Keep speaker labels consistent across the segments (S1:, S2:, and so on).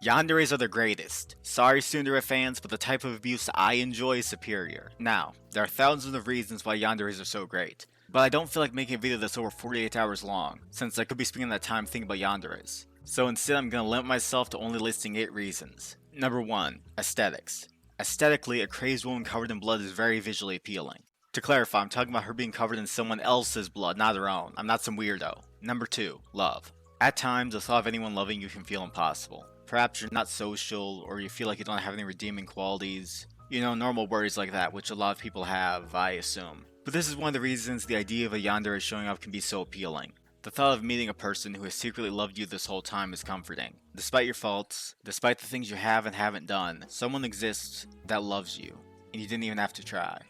S1: Yanderes are the greatest. Sorry Tsundere fans, but the type of abuse I enjoy is superior. Now, there are thousands of reasons why Yanderes are so great, but I don't feel like making a video that's over 48 hours long, since I could be spending that time thinking about Yanderes. So instead I'm gonna limit myself to only listing 8 reasons. Number 1. Aesthetics. Aesthetically, a crazed woman covered in blood is very visually appealing. To clarify, I'm talking about her being covered in someone else's blood, not her own. I'm not some weirdo. Number 2. Love. At times, the thought of anyone loving you can feel impossible. Perhaps you're not social, or you feel like you don't have any redeeming qualities. You know, normal worries like that, which a lot of people have, I assume. But this is one of the reasons the idea of a yandere showing up can be so appealing. The thought of meeting a person who has secretly loved you this whole time is comforting. Despite your faults, despite the things you have and haven't done, someone exists that loves you, and you didn't even have to try.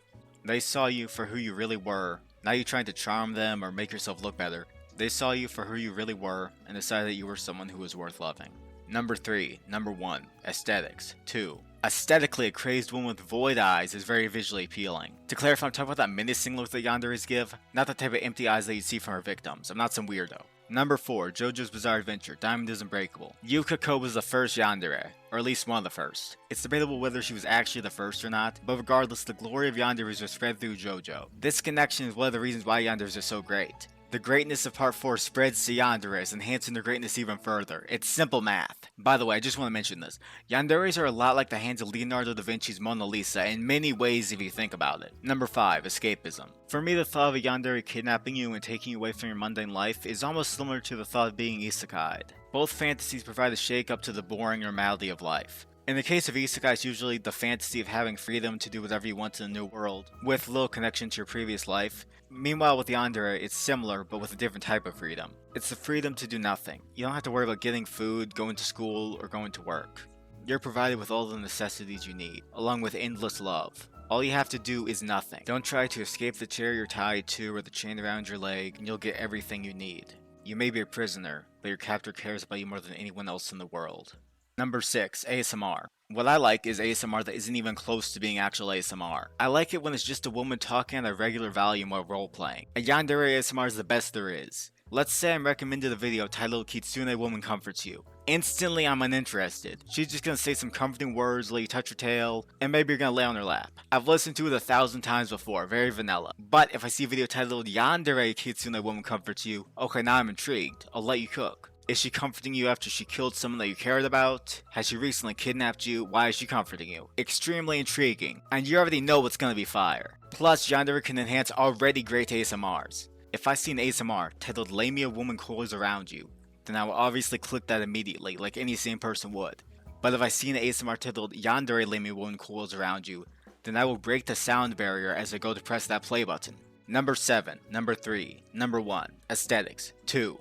S1: They saw you for who you really were, not you trying to charm them or make yourself look better. They saw you for who you really were, and decided that you were someone who was worth loving. Number 1. Aesthetics. 2. Aesthetically, a crazed woman with void eyes is very visually appealing. To clarify, I'm talking about that menacing look that yanderes give, not the type of empty eyes that you see from her victims. I'm not some weirdo. Number 4. JoJo's Bizarre Adventure, Diamond is Unbreakable. Yukiko was the first yandere, or at least one of the first. It's debatable whether she was actually the first or not, but regardless, the glory of yanderes was spread through JoJo. This connection is one of the reasons why yanderes are so great. The greatness of Part 4 spreads to yanderes, enhancing their greatness even further. It's simple math. By the way, I just want to mention this. Yanderes are a lot like the hands of Leonardo da Vinci's Mona Lisa in many ways if you think about it. Number 5. Escapism. For me, the thought of a yandere kidnapping you and taking you away from your mundane life is almost similar to the thought of being isekai'd. Both fantasies provide a shake-up to the boring normality of life. In the case of isekai, it's usually the fantasy of having freedom to do whatever you want in a new world, with little connection to your previous life. Meanwhile, with Yandere, it's similar, but with a different type of freedom. It's the freedom to do nothing. You don't have to worry about getting food, going to school, or going to work. You're provided with all the necessities you need, along with endless love. All you have to do is nothing. Don't try to escape the chair you're tied to or the chain around your leg, and you'll get everything you need. You may be a prisoner, but your captor cares about you more than anyone else in the world. Number 6. ASMR. What I like is ASMR that isn't even close to being actual ASMR. I like it when it's just a woman talking at a regular volume while roleplaying. A yandere ASMR is the best there is. Let's say I'm recommended a video titled Kitsune Woman Comforts You. Instantly I'm uninterested. She's just gonna say some comforting words, let you touch her tail, and maybe you're gonna lay on her lap. I've listened to it 1,000 times before, very vanilla. But if I see a video titled Yandere Kitsune Woman Comforts You, okay, now I'm intrigued. I'll let you cook. Is she comforting you after she killed someone that you cared about? Has she recently kidnapped you? Why is she comforting you? Extremely intriguing, and you already know what's gonna be fire. Plus, yandere can enhance already great ASMRs. If I see an ASMR titled Lay Me a Woman Coils Around You, then I will obviously click that immediately, like any sane person would. But if I see an ASMR titled Yandere Lay Me a Woman Coils Around You, then I will break the sound barrier as I go to press that play button. Number 7. Number 3. Number 1. Aesthetics. 2.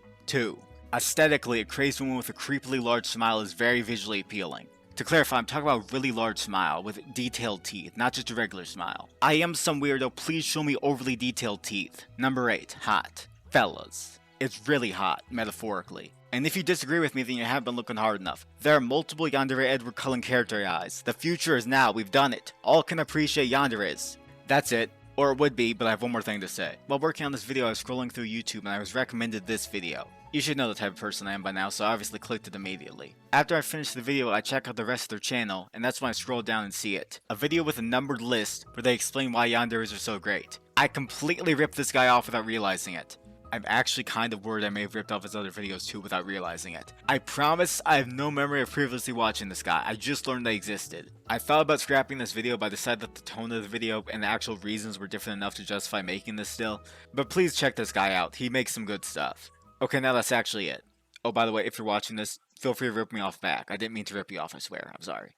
S1: Aesthetically, a crazed woman with a creepily large smile is very visually appealing. To clarify, I'm talking about a really large smile with detailed teeth, not just a regular smile. I am some weirdo, please show me overly detailed teeth. Number 8. Hot. Fellas. It's really hot, metaphorically. And if you disagree with me, then you haven't been looking hard enough. There are multiple yandere Edward Cullen character eyes. The future is now, we've done it. All can appreciate yanderes. That's it. Or it would be, but I have one more thing to say. While working on this video, I was scrolling through YouTube and I was recommended this video. You should know the type of person I am by now, so I obviously clicked it immediately. After I finish the video, I check out the rest of their channel, and that's when I scroll down and see it. A video with a numbered list where they explain why yanderes are so great. I completely ripped this guy off without realizing it. I'm actually kind of worried I may have ripped off his other videos too without realizing it. I promise I have no memory of previously watching this guy, I just learned they existed. I thought about scrapping this video but I decided that the tone of the video and the actual reasons were different enough to justify making this still. But please check this guy out, he makes some good stuff. Okay, now that's actually it. Oh, by the way, if you're watching this, feel free to rip me off back. I didn't mean to rip you off, I swear. I'm sorry.